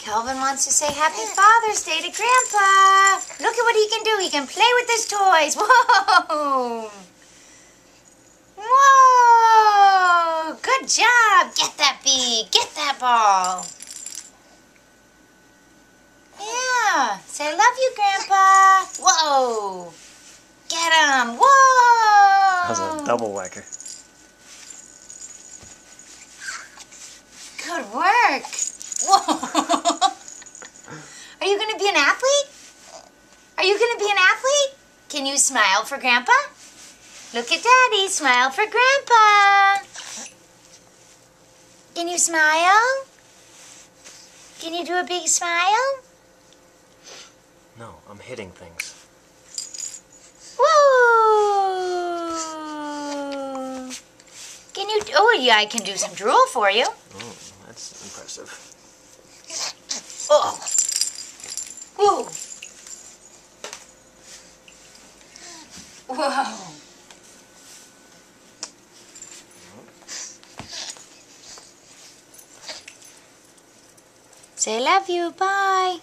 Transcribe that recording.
Kelvin wants to say Happy Father's Day to Grandpa. Look at what he can do. He can play with his toys. Whoa! Whoa! Good job. Get that bee. Get that ball. Yeah. Say, I love you, Grandpa. Whoa. Get him. Whoa. That was a double whacker. Good work. Whoa. Are you going to be an athlete? Are you going to be an athlete? Can you smile for Grandpa? Look at Daddy. Smile for Grandpa. Can you smile? Can you do a big smile? No, I'm hitting things. Whoa! Can you... Oh, yeah, I can do some drool for you. Oh, that's impressive. Oh! Whoa! Whoa! Say love you. Bye.